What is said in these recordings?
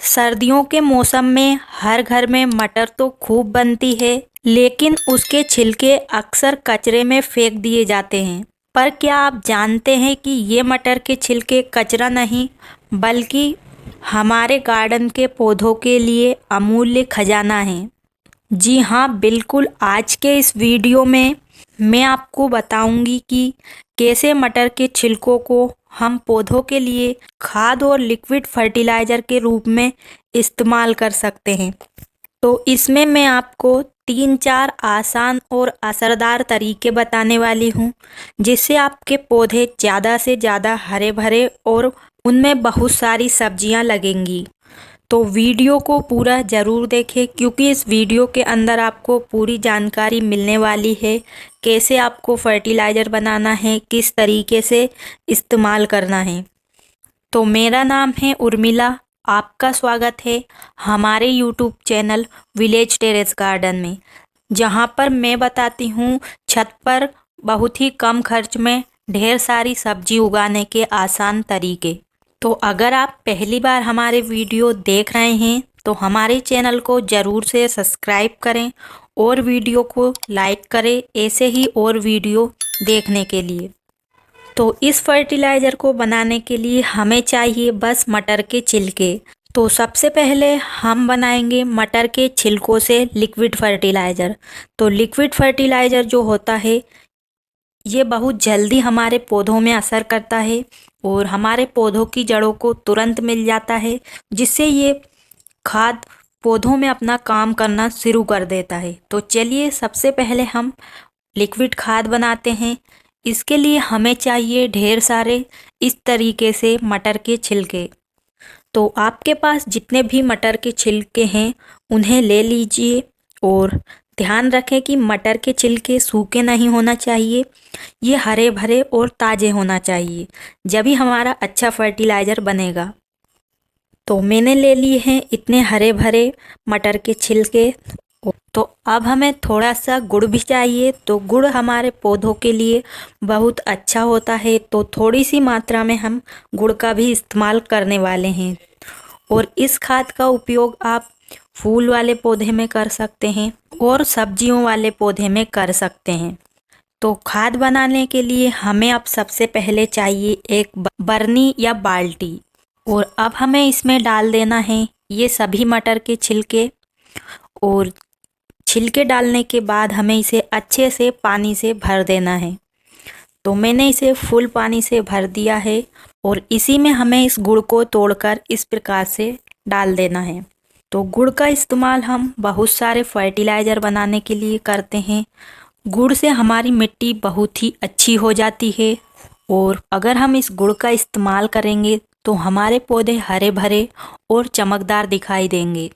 सर्दियों के मौसम में हर घर में मटर तो खूब बनती है, लेकिन उसके छिलके अक्सर कचरे में फेंक दिए जाते हैं। पर क्या आप जानते हैं कि ये मटर के छिलके कचरा नहीं, बल्कि हमारे गार्डन के पौधों के लिए अमूल्य खजाना है। जी हाँ, बिल्कुल। आज के इस वीडियो में मैं आपको बताऊंगी कि कैसे मटर के छिलकों को हम पौधों के लिए खाद और लिक्विड फर्टिलाइज़र के रूप में इस्तेमाल कर सकते हैं। तो इसमें मैं आपको 3-4 आसान और असरदार तरीके बताने वाली हूँ, जिससे आपके पौधे ज़्यादा से ज़्यादा हरे भरे और उनमें बहुत सारी सब्जियाँ लगेंगी। तो वीडियो को पूरा ज़रूर देखें, क्योंकि इस वीडियो के अंदर आपको पूरी जानकारी मिलने वाली है। कैसे आपको फर्टिलाइज़र बनाना है, किस तरीके से इस्तेमाल करना है। तो मेरा नाम है उर्मिला, आपका स्वागत है हमारे YouTube channel village terrace garden में, जहां पर मैं बताती हूं छत पर बहुत ही कम खर्च में ढेर सारी सब्जी उगाने के आसान तरीके। तो अगर आप पहली बार हमारे वीडियो देख रहे हैं तो हमारे चैनल को ज़रूर से सब्सक्राइब करें और वीडियो को लाइक करें, ऐसे ही और वीडियो देखने के लिए। तो इस फर्टिलाइज़र को बनाने के लिए हमें चाहिए बस मटर के छिलके। तो सबसे पहले हम बनाएंगे मटर के छिलकों से लिक्विड फर्टिलाइज़र। तो लिक्विड फर्टिलाइज़र जो होता है, ये बहुत जल्दी हमारे पौधों में असर करता है और हमारे पौधों की जड़ों को तुरंत मिल जाता है, जिससे ये खाद पौधों में अपना काम करना शुरू कर देता है। तो चलिए सबसे पहले हम लिक्विड खाद बनाते हैं। इसके लिए हमें चाहिए ढेर सारे इस तरीके से मटर के छिलके। तो आपके पास जितने भी मटर के छिलके हैं उन्हें ले लीजिए और ध्यान रखें कि मटर के छिलके सूखे नहीं होना चाहिए, ये हरे भरे और ताज़े होना चाहिए, जब ही हमारा अच्छा फर्टिलाइज़र बनेगा। तो मैंने ले लिए हैं इतने हरे भरे मटर के छिलके। तो अब हमें थोड़ा सा गुड़ भी चाहिए। तो गुड़ हमारे पौधों के लिए बहुत अच्छा होता है, तो थोड़ी सी मात्रा में हम गुड़ का भी इस्तेमाल करने वाले हैं। और इस खाद का उपयोग आप फूल वाले पौधे में कर सकते हैं और सब्जियों वाले पौधे में कर सकते हैं। तो खाद बनाने के लिए हमें अब सबसे पहले चाहिए एक बरनी या बाल्टी, और अब हमें इसमें डाल देना है ये सभी मटर के छिलके। और छिलके डालने के बाद हमें इसे अच्छे से पानी से भर देना है। तो मैंने इसे फुल पानी से भर दिया है और इसी में हमें इस गुड़ को तोड़कर इस प्रकार से डाल देना है। तो गुड़ का इस्तेमाल हम बहुत सारे फर्टिलाइज़र बनाने के लिए करते हैं। गुड़ से हमारी मिट्टी बहुत ही अच्छी हो जाती है, और अगर हम इस गुड़ का इस्तेमाल करेंगे तो हमारे पौधे हरे भरे और चमकदार दिखाई देंगे।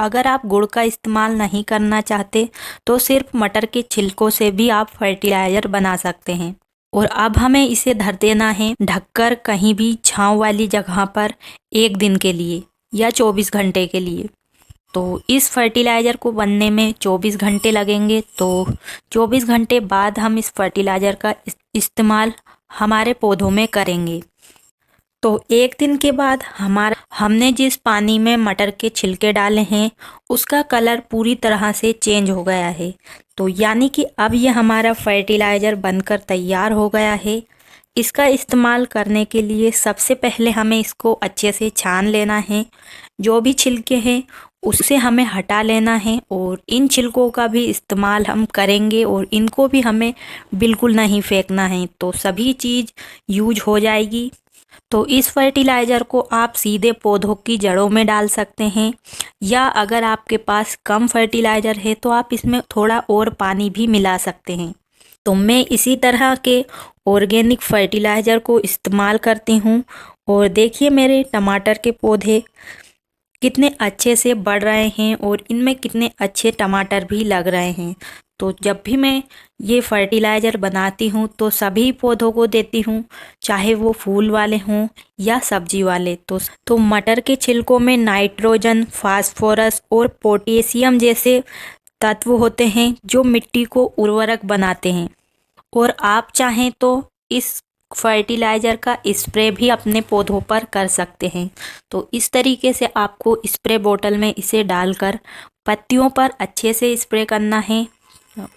अगर आप गुड़ का इस्तेमाल नहीं करना चाहते तो सिर्फ मटर के छिलकों से भी आप फर्टिलाइज़र बना सकते हैं। और अब हमें इसे धर देना है ढककर कहीं भी छांव वाली जगह पर 1 दिन के लिए या 24 घंटे के लिए। तो इस फर्टिलाइज़र को बनने में 24 घंटे लगेंगे। तो 24 घंटे बाद हम इस फर्टिलाइज़र का इस्तेमाल हमारे पौधों में करेंगे। तो 1 दिन के बाद हमने जिस पानी में मटर के छिलके डाले हैं उसका कलर पूरी तरह से चेंज हो गया है। तो यानी कि अब ये हमारा फर्टिलाइज़र बनकर तैयार हो गया है। इसका इस्तेमाल करने के लिए सबसे पहले हमें इसको अच्छे से छान लेना है। जो भी छिलके हैं उससे हमें हटा लेना है, और इन छिलकों का भी इस्तेमाल हम करेंगे और इनको भी हमें बिल्कुल नहीं फेंकना है। तो सभी चीज़ यूज हो जाएगी। तो इस फर्टिलाइज़र को आप सीधे पौधों की जड़ों में डाल सकते हैं, या अगर आपके पास कम फर्टिलाइज़र है तो आप इसमें थोड़ा और पानी भी मिला सकते हैं। तो मैं इसी तरह के ऑर्गेनिक फर्टिलाइज़र को इस्तेमाल करती हूँ। और देखिए मेरे टमाटर के पौधे कितने अच्छे से बढ़ रहे हैं और इनमें कितने अच्छे टमाटर भी लग रहे हैं। तो जब भी मैं ये फर्टिलाइज़र बनाती हूँ तो सभी पौधों को देती हूँ, चाहे वो फूल वाले हों या सब्जी वाले। तो मटर के छिलकों में नाइट्रोजन, फास्फोरस और पोटेशियम जैसे तत्व होते हैं जो मिट्टी को उर्वरक बनाते हैं। और आप चाहें तो इस फर्टिलाइज़र का स्प्रे भी अपने पौधों पर कर सकते हैं। तो इस तरीके से आपको स्प्रे बोतल में इसे डालकर पत्तियों पर अच्छे से स्प्रे करना है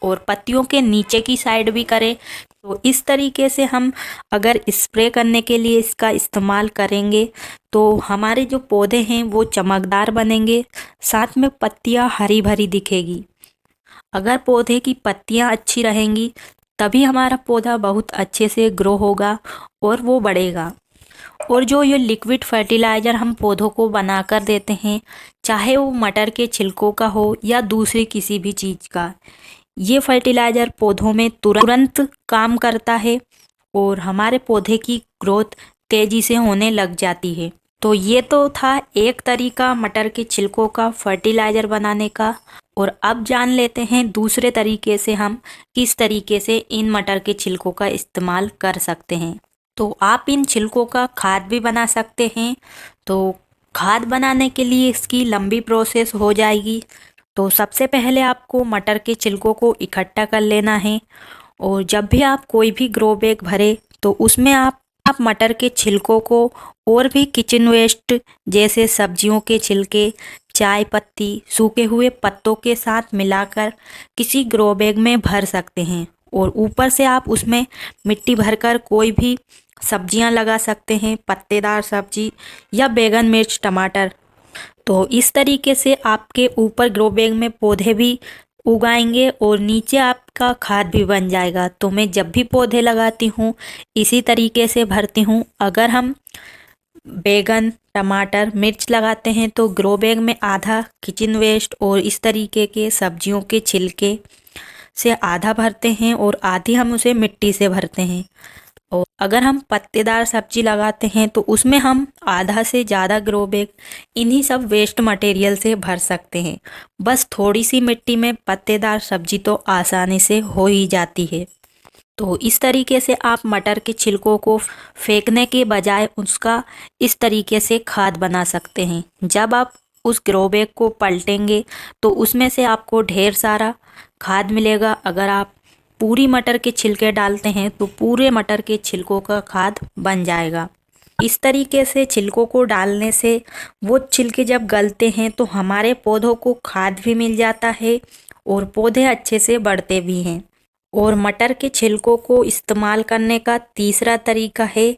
और पत्तियों के नीचे की साइड भी करें। तो इस तरीके से हम अगर स्प्रे करने के लिए इसका इस्तेमाल करेंगे तो हमारे जो पौधे हैं वो चमकदार बनेंगे, साथ में पत्तियां हरी भरी दिखेगी। अगर पौधे की पत्तियां अच्छी रहेंगी तभी हमारा पौधा बहुत अच्छे से ग्रो होगा और वो बढ़ेगा। और जो ये लिक्विड फर्टिलाइज़र हम पौधों को बना कर देते हैं, चाहे वो मटर के छिलकों का हो या दूसरी किसी भी चीज़ का, ये फर्टिलाइज़र पौधों में तुरंत काम करता है और हमारे पौधे की ग्रोथ तेज़ी से होने लग जाती है। तो ये तो था एक तरीका मटर के छिलकों का फर्टिलाइज़र बनाने का। और अब जान लेते हैं दूसरे तरीके से हम किस तरीके से इन मटर के छिलकों का इस्तेमाल कर सकते हैं। तो आप इन छिलकों का खाद भी बना सकते हैं। तो खाद बनाने के लिए इसकी लंबी प्रोसेस हो जाएगी। तो सबसे पहले आपको मटर के छिलकों को इकट्ठा कर लेना है और जब भी आप कोई भी ग्रो बैग भरे तो उसमें आप मटर के छिलकों को और भी किचन वेस्ट जैसे सब्जियों के छिलके, चाय पत्ती, सूखे हुए पत्तों के साथ मिलाकर किसी ग्रो बैग में भर सकते हैं और ऊपर से आप उसमें मिट्टी भरकर कोई भी सब्जियां लगा सकते हैं, पत्तेदार सब्जी या बैगन, मिर्च, टमाटर। तो इस तरीके से आपके ऊपर ग्रो बैग में पौधे भी उगाएंगे और नीचे आपका खाद भी बन जाएगा। तो मैं जब भी पौधे लगाती हूँ इसी तरीके से भरती हूँ। अगर हम बैगन, टमाटर, मिर्च लगाते हैं तो ग्रो बैग में आधा किचन वेस्ट और इस तरीके के सब्जियों के छिलके से आधा भरते हैं और आधी हम उसे मिट्टी से भरते हैं। और अगर हम पत्तेदार सब्जी लगाते हैं तो उसमें हम आधा से ज़्यादा ग्रो बैग इन्हीं सब वेस्ट मटेरियल से भर सकते हैं। बस थोड़ी सी मिट्टी में पत्तेदार सब्जी तो आसानी से हो ही जाती है। तो इस तरीके से आप मटर के छिलकों को फेंकने के बजाय उसका इस तरीके से खाद बना सकते हैं। जब आप उस ग्रो बैग को पलटेंगे तो उसमें से आपको ढेर सारा खाद मिलेगा। अगर आप पूरी मटर के छिलके डालते हैं तो पूरे मटर के छिलकों का खाद बन जाएगा। इस तरीके से छिलकों को डालने से वो छिलके जब गलते हैं तो हमारे पौधों को खाद भी मिल जाता है और पौधे अच्छे से बढ़ते भी हैं। और मटर के छिलकों को इस्तेमाल करने का तीसरा तरीका है,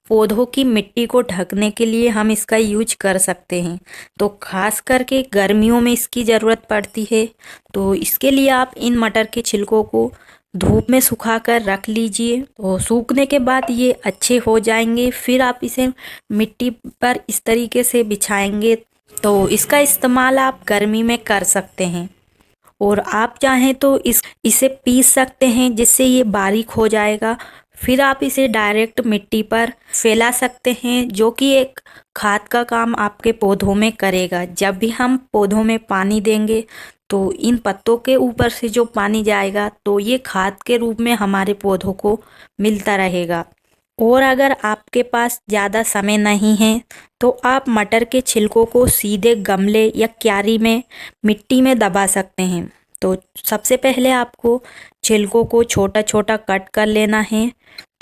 पौधों की मिट्टी को ढकने के लिए हम इसका यूज कर सकते हैं। तो खास करके गर्मियों में इसकी ज़रूरत पड़ती है। तो इसके लिए आप इन मटर के छिलकों को धूप में सुखा कर रख लीजिए। तो सूखने के बाद ये अच्छे हो जाएंगे। फिर आप इसे मिट्टी पर इस तरीके से बिछाएंगे। तो इसका इस्तेमाल आप गर्मी में कर सकते हैं और आप चाहें तो इसे पीस सकते हैं जिससे ये बारीक हो जाएगा। फिर आप इसे डायरेक्ट मिट्टी पर फैला सकते हैं जो कि एक खाद का काम आपके पौधों में करेगा। जब भी हम पौधों में पानी देंगे तो इन पत्तों के ऊपर से जो पानी जाएगा तो ये खाद के रूप में हमारे पौधों को मिलता रहेगा। और अगर आपके पास ज़्यादा समय नहीं है तो आप मटर के छिलकों को सीधे गमले या क्यारी में मिट्टी में दबा सकते हैं। तो सबसे पहले आपको छिलकों को छोटा छोटा कट कर लेना है।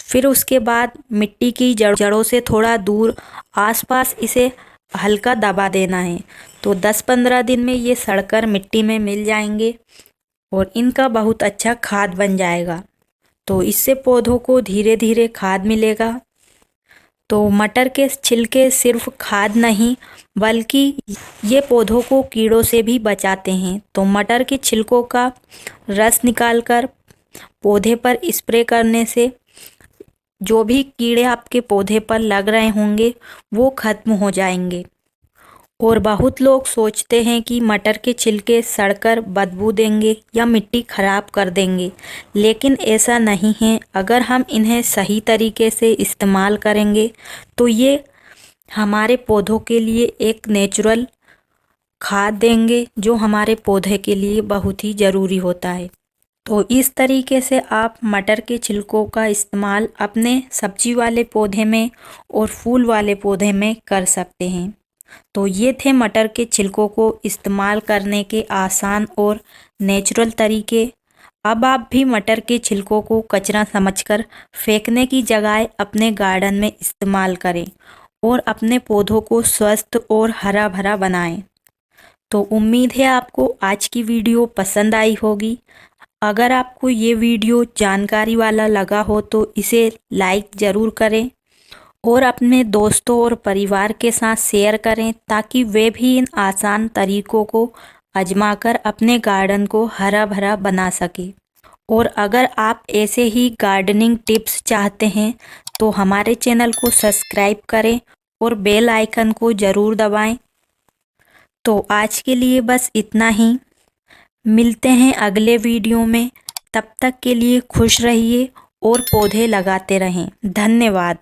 फिर उसके बाद मिट्टी की जड़ों से थोड़ा दूर आसपास इसे हल्का दबा देना है। तो 10-15 दिन में ये सड़कर मिट्टी में मिल जाएंगे और इनका बहुत अच्छा खाद बन जाएगा। तो इससे पौधों को धीरे धीरे खाद मिलेगा। तो मटर के छिलके सिर्फ खाद नहीं बल्कि ये पौधों को कीड़ों से भी बचाते हैं। तो मटर के छिलकों का रस निकालकर पौधे पर स्प्रे करने से जो भी कीड़े आपके पौधे पर लग रहे होंगे वो खत्म हो जाएंगे। और बहुत लोग सोचते हैं कि मटर के छिलके सड़कर बदबू देंगे या मिट्टी खराब कर देंगे, लेकिन ऐसा नहीं है। अगर हम इन्हें सही तरीके से इस्तेमाल करेंगे तो ये हमारे पौधों के लिए एक नेचुरल खाद देंगे जो हमारे पौधे के लिए बहुत ही ज़रूरी होता है। तो इस तरीके से आप मटर के छिलकों का इस्तेमाल अपने सब्जी वाले पौधे में और फूल वाले पौधे में कर सकते हैं। तो ये थे मटर के छिलकों को इस्तेमाल करने के आसान और नेचुरल तरीके। अब आप भी मटर के छिलकों को कचरा समझकर फेंकने की जगह अपने गार्डन में इस्तेमाल करें और अपने पौधों को स्वस्थ और हरा भरा बनाएं। तो उम्मीद है आपको आज की वीडियो पसंद आई होगी। अगर आपको ये वीडियो जानकारी वाला लगा हो तो इसे लाइक ज़रूर करें और अपने दोस्तों और परिवार के साथ शेयर करें ताकि वे भी इन आसान तरीकों को आजमाकर अपने गार्डन को हरा भरा बना सके। और अगर आप ऐसे ही गार्डनिंग टिप्स चाहते हैं तो हमारे चैनल को सब्सक्राइब करें और बेल आइकन को ज़रूर दबाएं। तो आज के लिए बस इतना ही। मिलते हैं अगले वीडियो में। तब तक के लिए खुश रहिए और पौधे लगाते रहें। धन्यवाद।